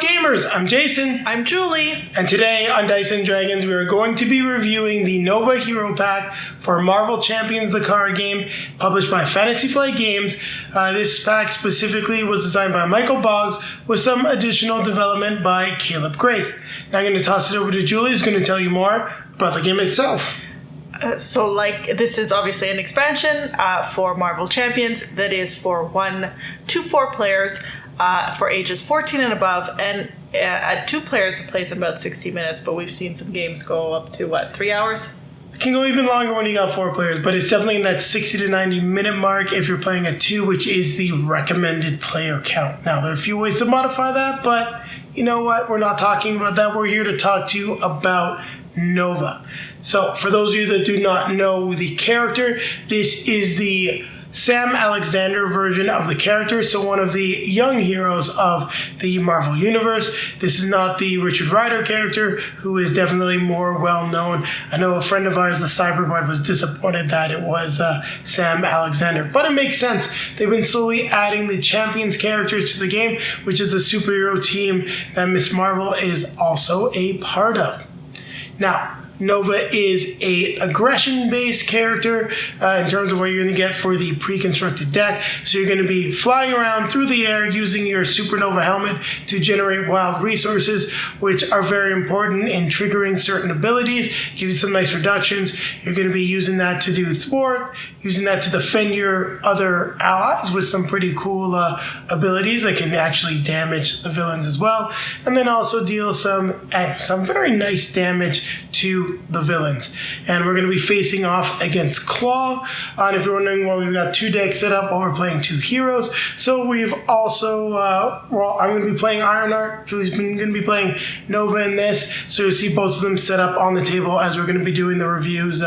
up, gamers? I'm Jason. I'm Julie. And today on Dice and Dragons, we are going to be reviewing the Nova Hero Pack for Marvel Champions, the card game, published by Fantasy Flight Games. This pack specifically was designed by Michael Boggs with some additional development by Caleb Grace. Now I'm going to toss it over to Julie, who's going to tell you more about the game itself. This is obviously an expansion for Marvel Champions that is for 1 to 4 players for ages 14 and above, and at 2 players it plays in about 60 minutes, but we've seen some games go up to 3 hours? It can go even longer when you got 4 players, but it's definitely in that 60 to 90 minute mark if you're playing at 2, which is the recommended player count. Now, there are a few ways to modify that, but you know what? We're not talking about that. We're here to talk to you about Nova. So, for those of you that do not know the character, this is the Sam Alexander version of the character, so one of the young heroes of the Marvel Universe. This is not the Richard Rider character, who is definitely more well-known. I know a friend of ours, the Cyberbud, was disappointed that it was Sam Alexander, but it makes sense. They've been slowly adding the Champions characters to the game, which is the superhero team that Ms. Marvel is also a part of. Now, Nova is a aggression-based character in terms of what you're going to get for the pre-constructed deck. So you're going to be flying around through the air using your supernova helmet to generate wild resources, which are very important in triggering certain abilities, give you some nice reductions. You're going to be using that to do thwart, using that to defend your other allies with some pretty cool abilities that can actually damage the villains as well, and then also deal some very nice damage to the villains. And we're going to be facing off against Claw. And if you're wondering why we've got 2 decks set up while we're playing 2 heroes, so we've also, I'm going to be playing Ironheart. Julie's going to be playing Nova in this. So you'll see both of them set up on the table as we're going to be doing the reviews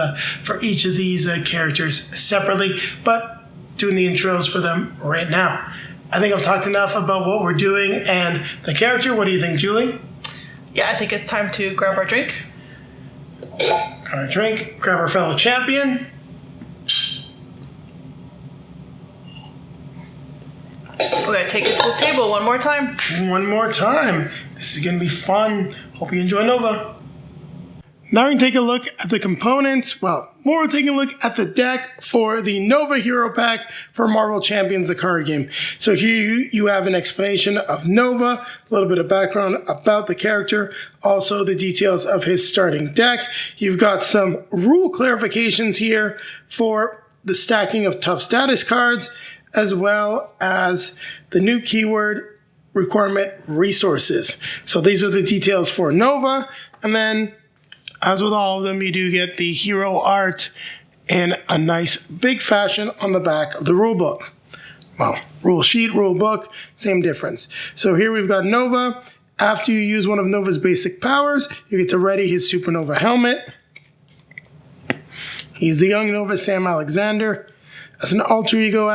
for each of these characters separately, but doing the intros for them right now. I think I've talked enough about what we're doing and the character. What do you think, Julie? Yeah, I think it's time to grab our drink. Grab our drink, grab our fellow champion. We're going to take it to the table one more time. One more time. This is going to be fun. Hope you enjoy Nova. Now we can take a look at the components. Well, more taking a look at the deck for the Nova Hero Pack for Marvel Champions, the card game. So here you have an explanation of Nova, a little bit of background about the character, also the details of his starting deck. You've got some rule clarifications here for the stacking of tough status cards, as well as the new keyword requirement resources. So these are the details for Nova, and then as with all of them, you do get the hero art in a nice big fashion on the back of the rulebook. Well, rule sheet, rule book, same difference. So here we've got Nova. After you use one of Nova's basic powers, you get to ready his supernova helmet. He's the young Nova Sam Alexander. As an alter ego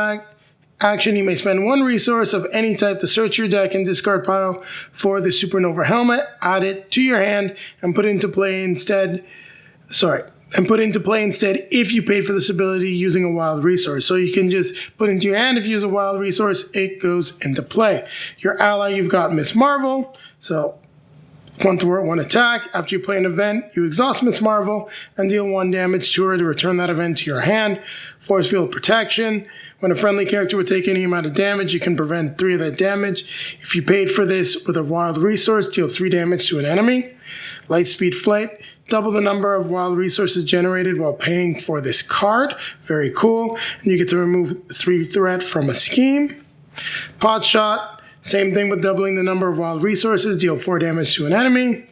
action, you may spend 1 resource of any type to search your deck and discard pile for the supernova helmet, add it to your hand, and put into play instead if you paid for this ability using a wild resource. So you can just put into your hand. If you use a wild resource, it goes into play. Your ally, you've got Ms. Marvel. So 1 thwart, 1 attack. After you play an event, you exhaust Ms. Marvel and deal 1 damage to her to return that event to your hand. Force field protection. When a friendly character would take any amount of damage, you can prevent 3 of that damage. If you paid for this with a wild resource, deal 3 damage to an enemy. Lightspeed flight. Double the number of wild resources generated while paying for this card. Very cool. And you get to remove 3 threat from a scheme. Pot shot. Same thing with doubling the number of wild resources, deal 4 damage to an enemy.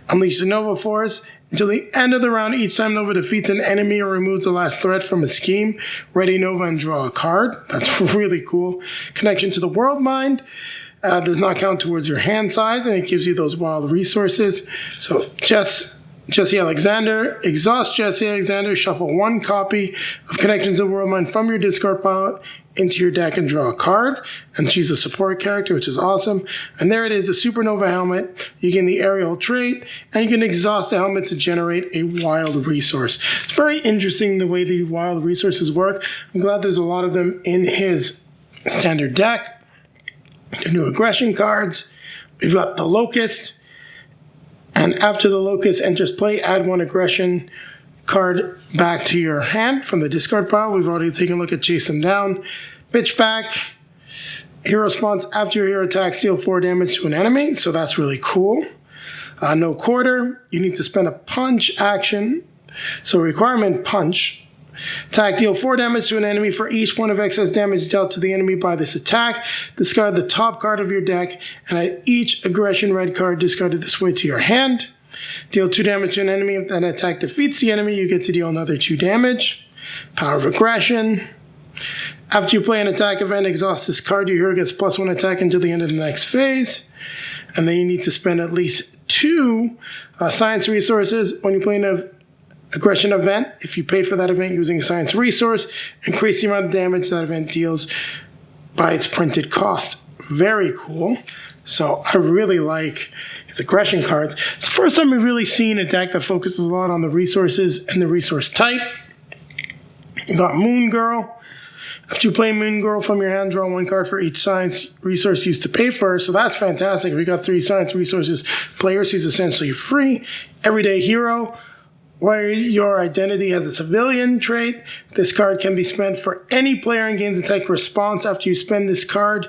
Unleash the Nova Force. Until the end of the round, each time Nova defeats an enemy or removes the last threat from a scheme, ready Nova and draw a card. That's really cool. Connection to the World Mind. Does not count towards your hand size, and it gives you those wild resources. So Jesse Alexander, exhaust Jesse Alexander, shuffle 1 copy of Connection to the World Mind from your discard pile into your deck and draw a card. And she's a support character, which is awesome. And there it is, the Supernova helmet. You get the aerial trait, and you can exhaust the helmet to generate a wild resource. It's very interesting the way the wild resources work. I'm glad there's a lot of them in his standard deck. The new aggression cards. we've got the Locust. And after the Locust enters play, add 1 aggression card back to your hand from the discard pile. We've already taken a look at Chase Them Down. Pitch back. Hero spawns after your hero attacks, deal 4 damage to an enemy. So that's really cool. No quarter. You need to spend a punch action. So requirement punch. Attack, deal 4 damage to an enemy for each point of excess damage dealt to the enemy by this attack. Discard the top card of your deck and add each aggression red card discarded this way to your hand. Deal 2 damage to an enemy. If that attack defeats the enemy, you get to deal another 2 damage. Power of aggression. After you play an attack event, exhaust this card. Your hero gets +1 attack until the end of the next phase. And then you need to spend at least 2 science resources when you play an aggression event. If you paid for that event using a science resource, increase the amount of damage that event deals by its printed cost. Very cool. So I really like his aggression cards. It's the first time we've really seen a deck that focuses a lot on the resources and the resource type. You got Moon Girl. After you play Moon Girl from your hand, draw 1 card for each science resource used to pay for her. So that's fantastic. If you got 3 science resources players, he's essentially free. Everyday hero. Where your identity has a civilian trait, this card can be spent for any player and gains attack response. After you spend this card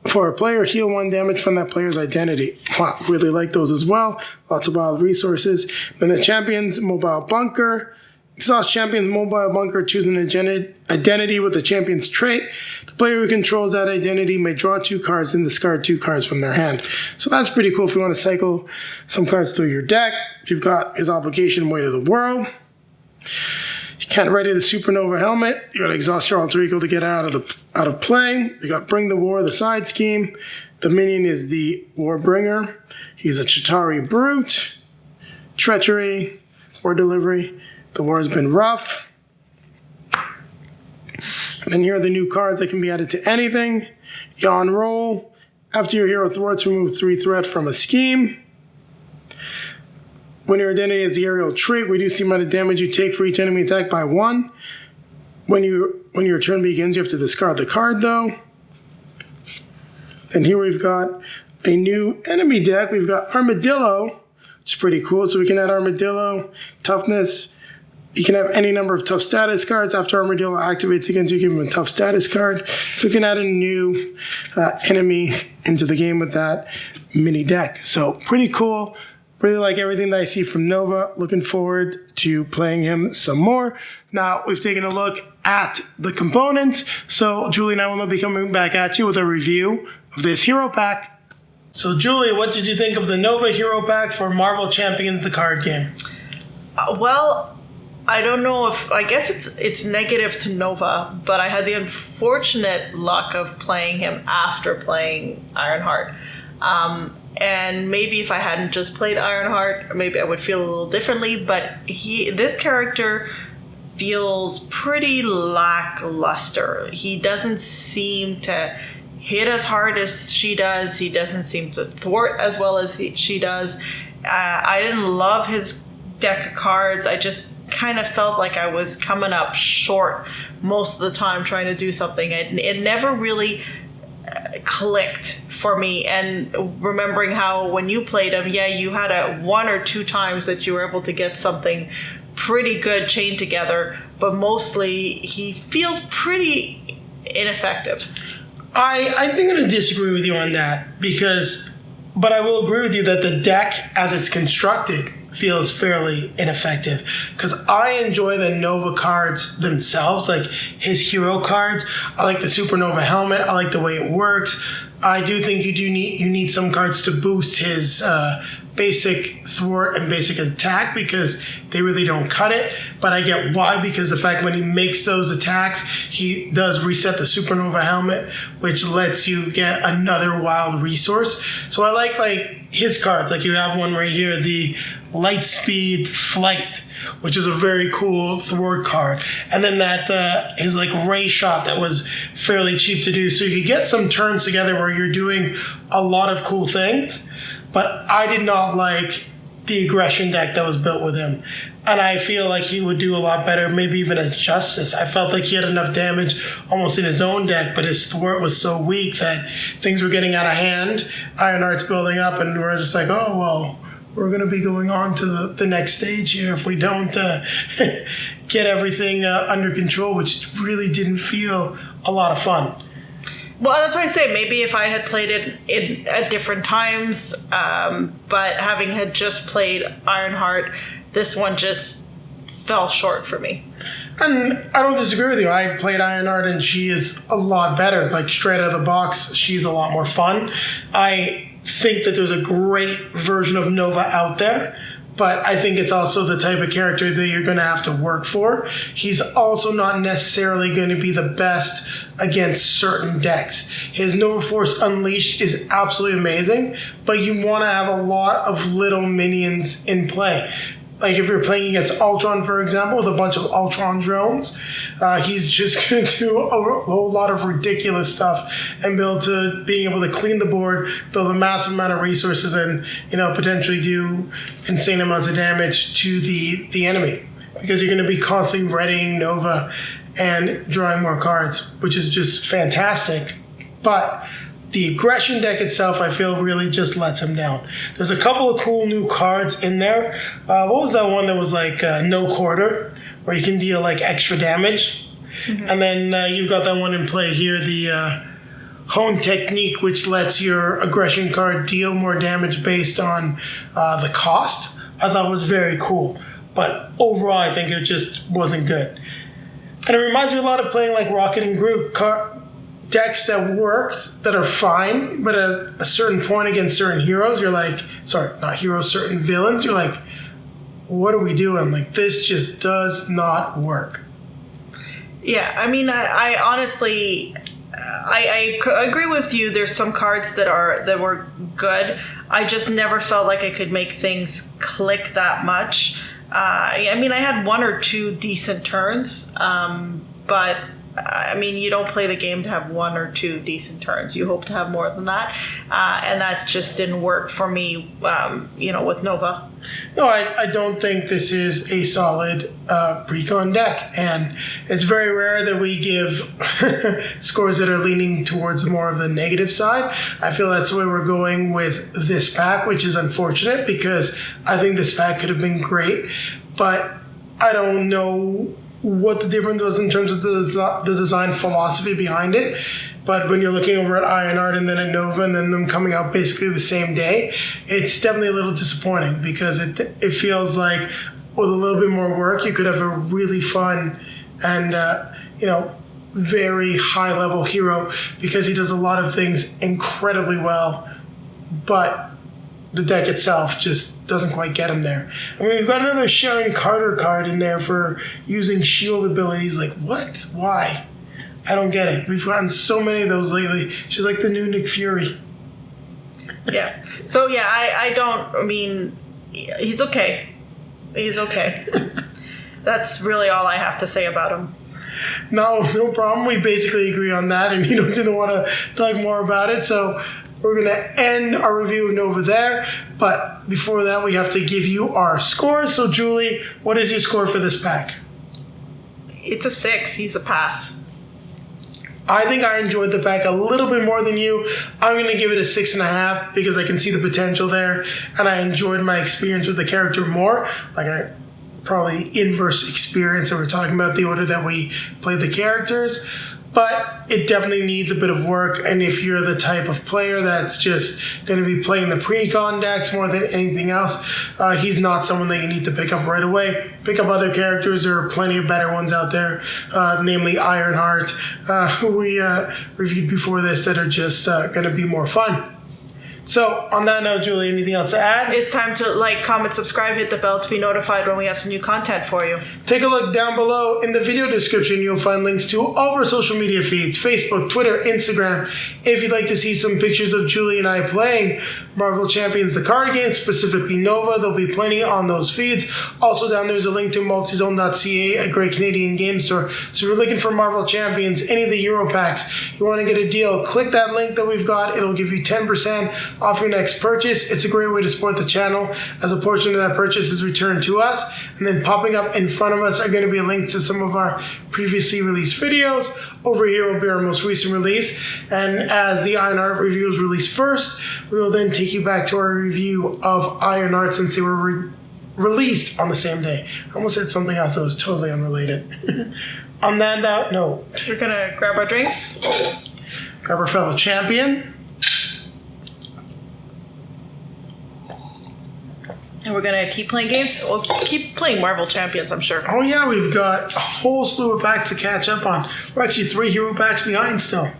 for a player, heal 1 damage from that player's identity. Wow, really like those as well. Lots of wild resources. Then the Champion's Mobile Bunker. Exhaust Champion's Mobile Bunker, choose an identity with the Champion's trait. The player who controls that identity may draw 2 cards and discard 2 cards from their hand. So that's pretty cool if you want to cycle some cards through your deck. You've got his obligation, Weight of the World. You can't ready the Supernova Helmet. You got to exhaust your alter ego to get out of play. You got Bring the War, the side scheme. The minion is the Warbringer. He's a Chitauri Brute. Treachery or Delivery. The war has been rough. And then here are the new cards that can be added to anything. Yawn Roll. After your hero thwarts, remove 3 threat from a scheme. When your identity is the aerial trait, reduce the amount of damage you take for each enemy attack by 1. When your turn begins, you have to discard the card, though. And here we've got a new enemy deck. We've got Armadillo, which is pretty cool. So we can add Armadillo, Toughness. You can have any number of tough status cards. After Armadillo activates against you, give him a tough status card. So we can add a new enemy into the game with that mini deck. So pretty cool. Really like everything that I see from Nova. Looking forward to playing him some more. Now, we've taken a look at the components. So Julie and I will be coming back at you with a review of this hero pack. So Julie, what did you think of the Nova hero pack for Marvel Champions, the card game? Well, I don't know if, I guess it's negative to Nova, but I had the unfortunate luck of playing him after playing Ironheart. And maybe if I hadn't just played Ironheart, maybe I would feel a little differently, but this character feels pretty lackluster. He doesn't seem to hit as hard as she does. He doesn't seem to thwart as well as she does. I didn't love his deck of cards. I just kind of felt like I was coming up short most of the time trying to do something. It never really clicked for me. And remembering how when you played him, yeah, you had 1 or 2 times that you were able to get something pretty good chained together, but mostly he feels pretty ineffective. I think I'm going to disagree with you on that but I will agree with you that the deck as it's constructed feels fairly ineffective, because I enjoy the Nova cards themselves, like his hero cards. I like the Supernova Helmet. I like the way it works. I do think you need some cards to boost his basic thwart and basic attack, because they really don't cut it. But I get why, because the fact when he makes those attacks, he does reset the Supernova Helmet, which lets you get another wild resource. So I like his cards. Like you have one right here, the Lightspeed Flight, which is a very cool thwart card. And then that his Ray Shot that was fairly cheap to do. So you could get some turns together where you're doing a lot of cool things. But I did not like the aggression deck that was built with him. And I feel like he would do a lot better, maybe even as Justice. I felt like he had enough damage almost in his own deck, but his thwart was so weak that things were getting out of hand. Ironheart's building up, and we're just like, oh, well, we're going to be going on to the next stage here if we don't get everything under control, which really didn't feel a lot of fun. Well, that's why I say maybe if I had played it at different times, but having had just played Ironheart, this one just fell short for me. And I don't disagree with you. I played Ironheart and she is a lot better. Like straight out of the box, she's a lot more fun. I think that there's a great version of Nova out there, but I think it's also the type of character that you're going to have to work for. He's also not necessarily going to be the best against certain decks. His Nova Force Unleashed is absolutely amazing, but you want to have a lot of little minions in play. Like if you're playing against Ultron, for example, with a bunch of Ultron drones, he's just going to do a whole lot of ridiculous stuff and being able to clean the board, build a massive amount of resources, and potentially do insane amounts of damage to the enemy, because you're going to be constantly readying Nova and drawing more cards, which is just fantastic. But the aggression deck itself, I feel, really just lets him down. There's a couple of cool new cards in there. What was that one that was like No Quarter, where you can deal like extra damage? Mm-hmm. And then you've got that one in play here, the Hone Technique, which lets your aggression card deal more damage based on the cost. I thought it was very cool. But overall, I think it just wasn't good. And it reminds me a lot of playing like Rocket and Groot decks that worked, that are fine, but at a certain point against certain heroes, you're like, sorry, not heroes, certain villains, you're like, what are we doing? Like, this just does not work. Yeah, I mean, I honestly, I agree with you. There's some cards that were good. I just never felt like I could make things click that much. I mean, I had one or two decent turns, but I mean, you don't play the game to have one or two decent turns. You hope to have more than that. And that just didn't work for me, with Nova. No, I don't think this is a solid pre-con deck. And it's very rare that we give scores that are leaning towards more of the negative side. I feel that's where we're going with this pack, which is unfortunate because I think this pack could have been great. But I don't know what the difference was in terms of the design philosophy behind it. But when you're looking over at Ironheart and then at Nova and then them coming out basically the same day, it's definitely a little disappointing because it feels like with a little bit more work, you could have a really fun and, very high level hero because he does a lot of things incredibly well, but the deck itself just doesn't quite get him there. I mean, we've got another Sharon Carter card in there for using shield abilities. Like, what? Why? I don't get it. We've gotten so many of those lately. She's like the new Nick Fury. Yeah. So, yeah, I mean, he's okay. He's okay. That's really all I have to say about him. No problem. We basically agree on that, and you don't seem to want to talk more about it. So we're going to end our review of Nova there. But before that, we have to give you our scores. So, Julie, what is your score for this pack? It's a 6. He's a pass. I think I enjoyed the pack a little bit more than you. I'm going to give it a 6.5 because I can see the potential there, and I enjoyed my experience with the character more. Like I probably inverse experience that we're talking about the order that we played the characters. But it definitely needs a bit of work, and if you're the type of player that's just going to be playing the pre-con decks more than anything else, he's not someone that you need to pick up right away. Pick up other characters. There are plenty of better ones out there, namely Ironheart, who we reviewed before this, that are just going to be more fun. So, on that note, Julie, anything else to add? It's time to like, comment, subscribe, hit the bell to be notified when we have some new content for you. Take a look down below in the video description. You'll find links to all of our social media feeds, Facebook, Twitter, Instagram. If you'd like to see some pictures of Julie and I playing Marvel Champions, the card game, specifically Nova, there'll be plenty on those feeds. Also down there's a link to multizone.ca, a great Canadian game store. So if you're looking for Marvel Champions, any of the Euro packs, you want to get a deal, click that link that we've got. It'll give you 10% off your next purchase. It's a great way to support the channel, as a portion of that purchase is returned to us. And then popping up in front of us are going to be links to some of our previously released videos. Over here will be our most recent release. And as the Iron Art review is released first, we will then take you back to our review of Iron Art, since they were released on the same day. I almost said something else that was totally unrelated. On that note, we're gonna grab our drinks. Grab our fellow champion. And we're gonna keep playing games. We'll keep playing Marvel Champions, I'm sure. Oh yeah, we've got a whole slew of packs to catch up on. We're actually 3 hero packs behind still.